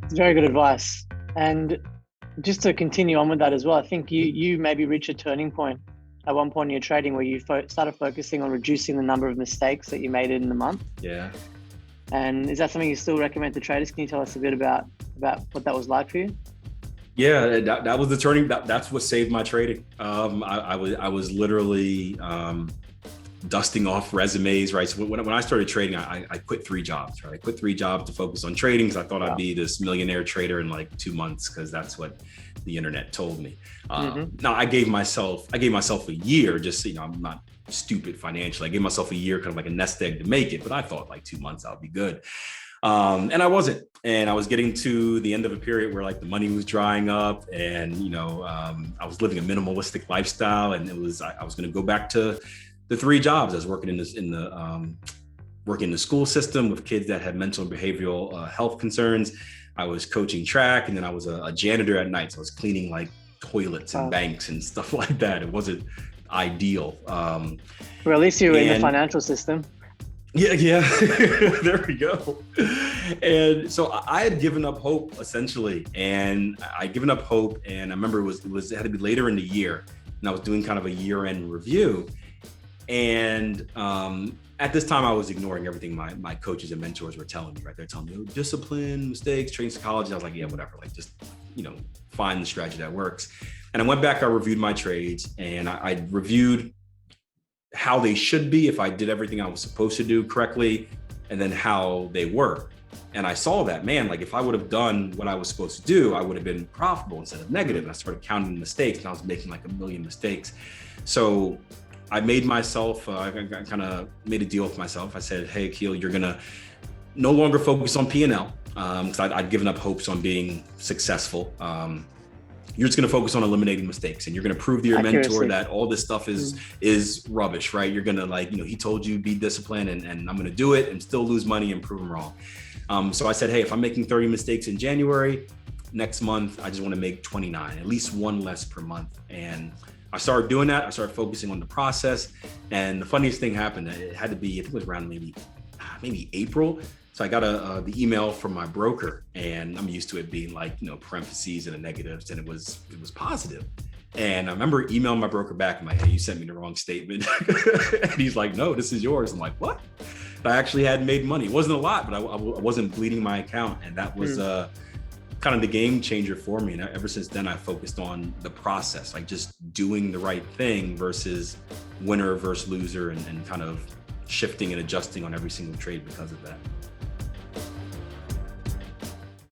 It's very good advice. And just to continue on with that as well, I think you maybe reached a turning point at one point in your trading where you started focusing on reducing the number of mistakes that you made in the month. Yeah. And is that something you still recommend to traders? Can you tell us a bit about what that was like for you? Yeah, that was the turning. That's what saved my trading. I was literally dusting off resumes, right? So when I started trading, I quit 3 jobs, right? I quit 3 jobs to focus on trading because I thought I'd be this millionaire trader in like 2 months because that's what the internet told me. Now I gave myself a year, just so, I'm not stupid financially. I gave myself a year, kind of like a nest egg to make it, but I thought like 2 months I'll be good. And I wasn't. And I was getting to the end of a period where like the money was drying up and, I was living a minimalistic lifestyle, and I was going to go back to the 3 jobs. I was working working in the school system with kids that had mental and behavioral health concerns. I was coaching track, and then I was a janitor at night. So I was cleaning like toilets and banks and stuff like that. It wasn't ideal. Well, at least you were in the financial system. Yeah. There we go. And so I had given up hope essentially, and I'd given up hope. And I remember it had to be later in the year, and I was doing kind of a year-end review. And at this time, I was ignoring everything my coaches and mentors were telling me, right? They're telling me, discipline, mistakes, trading psychology. I was like, yeah, whatever. Like, just, find the strategy that works. And I went back, I reviewed my trades, and I reviewed how they should be if I did everything I was supposed to do correctly, and then how they were. And I saw that, man, like if I would have done what I was supposed to do, I would have been profitable instead of negative. And I started counting mistakes, and I was making like 1 million mistakes. So I made myself, I kind of made a deal with myself. I said, hey, Akil, you're going to no longer focus on P&L, because I'd given up hopes on being successful. You're just going to focus on eliminating mistakes, and you're going to prove to your mentor that all this stuff is rubbish, right? You're going to he told you be disciplined, and I'm going to do it and still lose money and prove him wrong. So I said, hey, if I'm making 30 mistakes in January, next month, I just want to make 29, at least 1 less per month. And I started doing that. I started focusing on the process. And the funniest thing happened. It had to be, I think it was around maybe April. So I got the email from my broker, and I'm used to it being like, parentheses and the negatives, and it was positive. And I remember emailing my broker back. I'm like, hey, you sent me the wrong statement. And he's like, no, this is yours. I'm like, what? But I actually had made money. It wasn't a lot, but I wasn't bleeding my account. And that was kind of the game changer for me. And ever since then, I focused on the process, like just doing the right thing versus winner versus loser, and kind of shifting and adjusting on every single trade because of that.